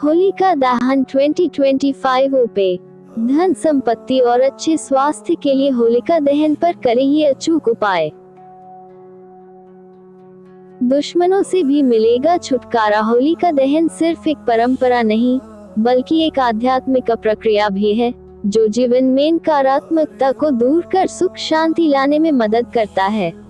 होलिका दहन 2025 उपाय। धन संपत्ति और अच्छे स्वास्थ्य के लिए होलिका दहन पर करें ये अचूक उपाय। दुश्मनों से भी मिलेगा छुटकारा। होलिका दहन सिर्फ एक परंपरा नहीं, बल्कि एक आध्यात्मिक प्रक्रिया भी है, जो जीवन में नकारात्मकता को दूर कर सुख शांति लाने में मदद करता है।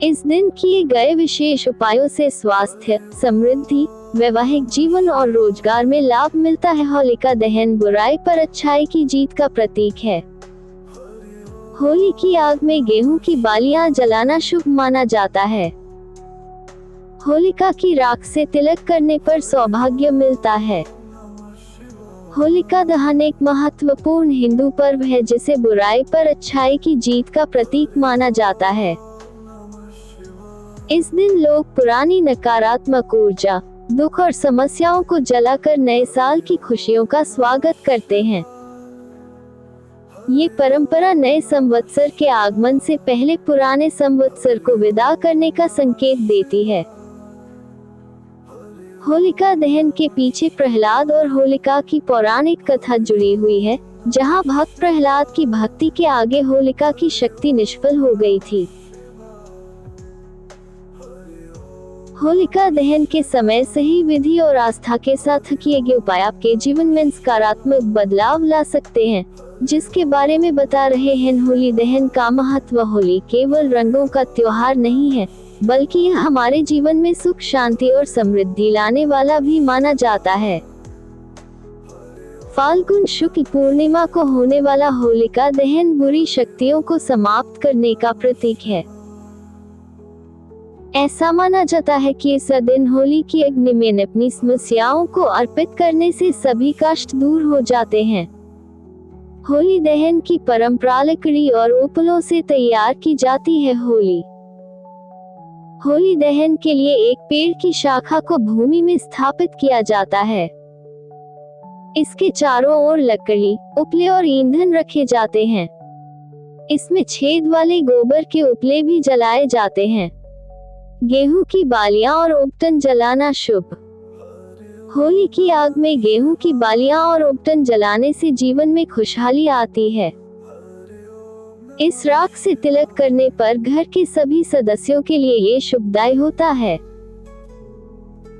इस दिन किए गए विशेष उपायों से स्वास्थ्य, समृद्धि, वैवाहिक जीवन और रोजगार में लाभ मिलता है। होलिका दहन बुराई पर अच्छाई की जीत का प्रतीक है। होली की आग में गेहूं की बालियां जलाना शुभ माना जाता है। होलिका की राख से तिलक करने पर सौभाग्य मिलता है। होलिका दहन एक महत्वपूर्ण हिंदू पर्व है, जिसे बुराई पर अच्छाई की जीत का प्रतीक माना जाता है। इस दिन लोग पुरानी नकारात्मक ऊर्जा, दुख और समस्याओं को जलाकर नए साल की खुशियों का स्वागत करते हैं। ये परंपरा नए संवत्सर के आगमन से पहले पुराने संवत्सर को विदा करने का संकेत देती है। होलिका दहन के पीछे प्रहलाद और होलिका की पौराणिक कथा जुड़ी हुई है, जहां भक्त प्रहलाद की भक्ति के आगे होलिका की शक्ति निष्फल हो गई थी। होलिका दहन के समय सही विधि और आस्था के साथ किए गए उपाय आपके जीवन में सकारात्मक बदलाव ला सकते हैं, जिसके बारे में बता रहे हैं। होली दहन का महत्व। होली केवल रंगों का त्योहार नहीं है, बल्कि यह हमारे जीवन में सुख शांति और समृद्धि लाने वाला भी माना जाता है। फाल्गुन शुक्ल पूर्णिमा को होने वाला होलिका दहन बुरी शक्तियों को समाप्त करने का प्रतीक है। ऐसा माना जाता है कि इस दिन होली की अग्नि में अपनी समस्याओं को अर्पित करने से सभी कष्ट दूर हो जाते हैं। होली दहन की परंपरा लकड़ी और उपलों से तैयार की जाती है। होली दहन के लिए एक पेड़ की शाखा को भूमि में स्थापित किया जाता है। इसके चारों ओर लकड़ी, उपले और ईंधन रखे जाते हैं। इसमें छेद वाले गोबर के उपले भी जलाए जाते हैं। गेहूं की बालियां और उपटन जलाना शुभ। होली की आग में गेहूं की बालियां और उपटन जलाने से जीवन में खुशहाली आती है। इस राख से तिलक करने पर घर के सभी सदस्यों के लिए ये शुभदायी होता है।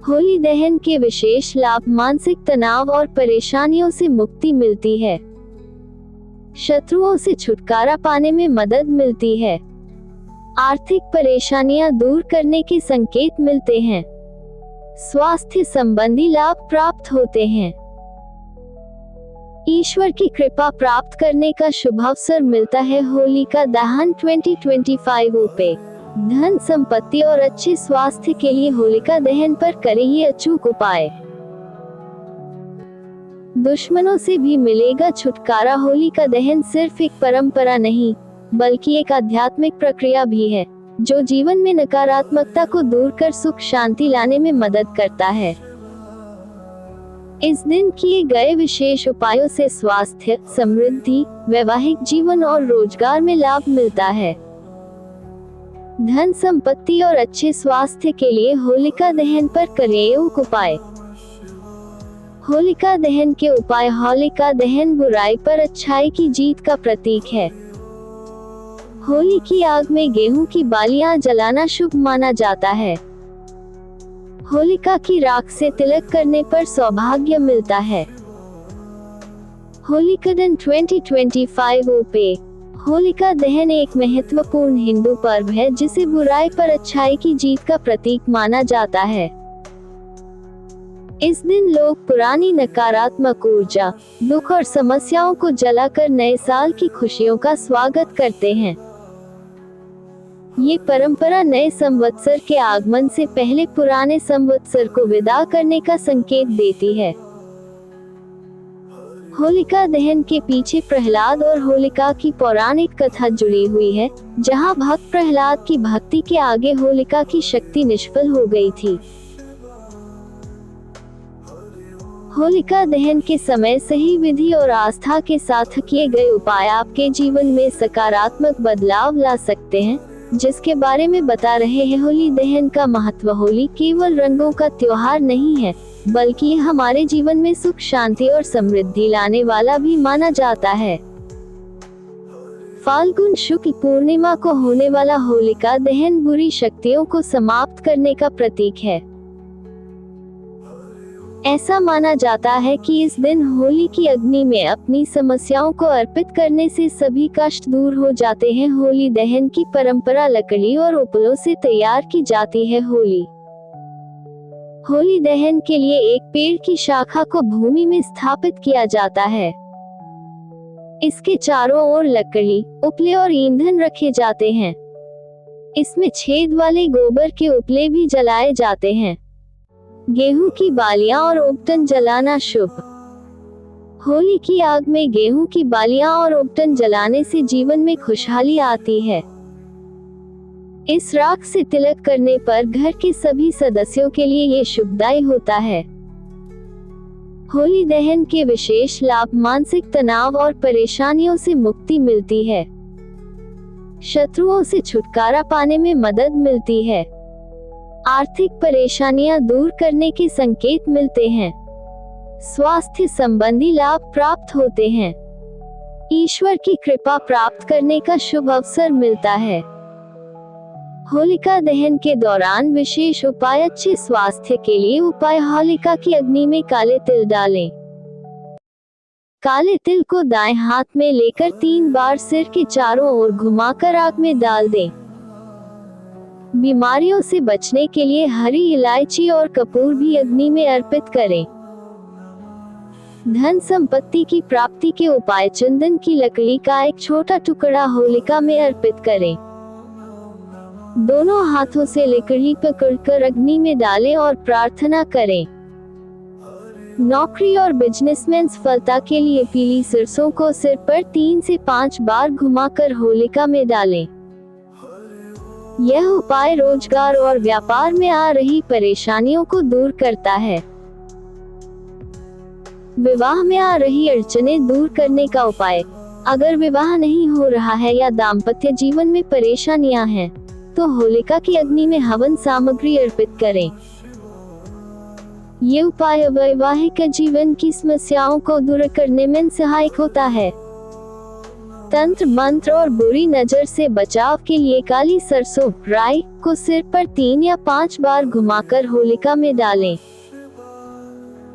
होली दहन के विशेष लाभ। मानसिक तनाव और परेशानियों से मुक्ति मिलती है। शत्रुओं से छुटकारा पाने में मदद मिलती है। आर्थिक परेशानियां दूर करने के संकेत मिलते हैं। स्वास्थ्य संबंधी लाभ प्राप्त होते हैं। ईश्वर की कृपा प्राप्त करने का शुभ अवसर मिलता है। होलिका दहन 2025 उपाय। धन संपत्ति और अच्छे स्वास्थ्य के लिए होलिका दहन पर करें ये अचूक उपाय। दुश्मनों से भी मिलेगा छुटकारा। होलिका दहन सिर्फ एक परंपरा नहीं, बल्कि एक आध्यात्मिक प्रक्रिया भी है, जो जीवन में नकारात्मकता को दूर कर सुख शांति लाने में मदद करता है। इस दिन किए गए विशेष उपायों से स्वास्थ्य, समृद्धि, वैवाहिक जीवन और रोजगार में लाभ मिलता है। धन संपत्ति और अच्छे स्वास्थ्य के लिए होलिका दहन पर करें उपाय। होलिका दहन के उपाय। होलिका दहन बुराई पर अच्छाई की जीत का प्रतीक है। होली की आग में गेहूं की बालियां जलाना शुभ माना जाता है। होलिका की राख से तिलक करने पर सौभाग्य मिलता है। होलिका दहन 2025 उपाय। होलिका दहन एक महत्वपूर्ण हिंदू पर्व है, जिसे बुराई पर अच्छाई की जीत का प्रतीक माना जाता है। इस दिन लोग पुरानी नकारात्मक ऊर्जा, दुख और समस्याओं को जलाकर नए साल की खुशियों का स्वागत करते हैं। ये परंपरा नए संवत्सर के आगमन से पहले पुराने संवत्सर को विदा करने का संकेत देती है। होलिका दहन के पीछे प्रहलाद और होलिका की पौराणिक कथा जुड़ी हुई है, जहां भक्त प्रहलाद की भक्ति के आगे होलिका की शक्ति निष्फल हो गई थी। होलिका दहन के समय सही विधि और आस्था के साथ किए गए उपाय आपके जीवन में सकारात्मक बदलाव ला सकते हैं, जिसके बारे में बता रहे हैं होली दहन का महत्व। होली केवल रंगों का त्योहार नहीं है, बल्कि यह हमारे जीवन में सुख, शांति और समृद्धि लाने वाला भी माना जाता है। फाल्गुन शुक्ल पूर्णिमा को होने वाला होलिका दहन बुरी शक्तियों को समाप्त करने का प्रतीक है। ऐसा माना जाता है कि इस दिन होली की अग्नि में अपनी समस्याओं को अर्पित करने से सभी कष्ट दूर हो जाते हैं। होली दहन की परंपरा लकड़ी और उपलों से तैयार की जाती है। होली दहन के लिए एक पेड़ की शाखा को भूमि में स्थापित किया जाता है। इसके चारों ओर लकड़ी, उपले और ईंधन रखे जाते हैं। इसमें छेद वाले गोबर के उपले भी जलाए जाते हैं। गेहूं की बालियां और उपटन जलाना शुभ। होली की आग में गेहूं की बालियां और उपटन जलाने से जीवन में खुशहाली आती है। इस राख से तिलक करने पर घर के सभी सदस्यों के लिए ये शुभदायी होता है। होली दहन के विशेष लाभ: मानसिक तनाव और परेशानियों से मुक्ति मिलती है, शत्रुओं से छुटकारा पाने में मदद मिलती है, आर्थिक परेशानियां दूर करने के संकेत मिलते हैं, स्वास्थ्य संबंधी लाभ प्राप्त होते हैं, ईश्वर की कृपा प्राप्त करने का शुभ अवसर मिलता है। होलिका दहन के दौरान विशेष उपाय: अच्छे स्वास्थ्य के लिए उपाय, होलिका की अग्नि में काले तिल डालें। काले तिल को दाएं हाथ में लेकर 3 बार सिर के चारों ओर घुमाकर आग में डाल दें। बीमारियों से बचने के लिए हरी इलायची और कपूर भी अग्नि में अर्पित करें। धन संपत्ति की प्राप्ति के उपाय: चंदन की लकड़ी का एक छोटा टुकड़ा होलिका में अर्पित करें। दोनों हाथों से लकड़ी पकड़कर अग्नि में डालें और प्रार्थना करें। नौकरी और बिजनेसमैन सफलता के लिए पीली सरसों को सिर पर 3 से 5 बार घुमाकर होलिका में डालें। यह उपाय रोजगार और व्यापार में आ रही परेशानियों को दूर करता है। विवाह में आ रही अड़चनें दूर करने का उपाय: अगर विवाह नहीं हो रहा है या दाम्पत्य जीवन में परेशानियां हैं, तो होलिका की अग्नि में हवन सामग्री अर्पित करें। ये उपाय वैवाहिक जीवन की समस्याओं को दूर करने में सहायक होता है। तंत्र मंत्र और बुरी नजर से बचाव के लिए काली सरसों, राई को सिर पर 3 या 5 बार घुमाकर होलिका में डालें।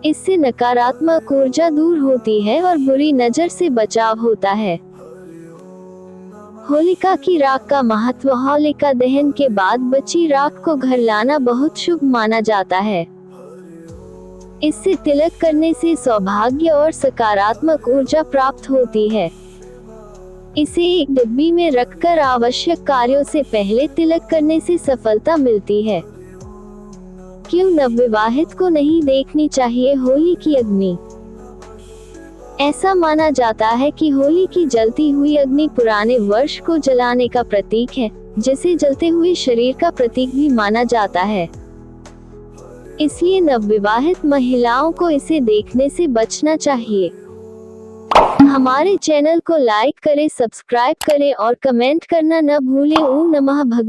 इससे नकारात्मक ऊर्जा दूर होती है और बुरी नजर से बचाव होता है। होलिका की राख का महत्व: होलिका दहन के बाद बची राख को घर लाना बहुत शुभ माना जाता है। इससे तिलक करने से सौभाग्य और सकारात्मक ऊर्जा प्राप्त होती है। इसे एक डिब्बी में रखकर आवश्यक कार्यों से पहले तिलक करने से सफलता मिलती है। क्यों नवविवाहित को नहीं देखनी चाहिए होली की अग्नि? ऐसा माना जाता है कि होली की जलती हुई अग्नि पुराने वर्ष को जलाने का प्रतीक है, जिसे जलते हुए शरीर का प्रतीक भी माना जाता है। इसलिए नवविवाहित महिलाओं को इसे देखने से बचना चाहिए। हमारे चैनल को लाइक करें, सब्सक्राइब करें और कमेंट करना न भूलें। ओम नमः भगवते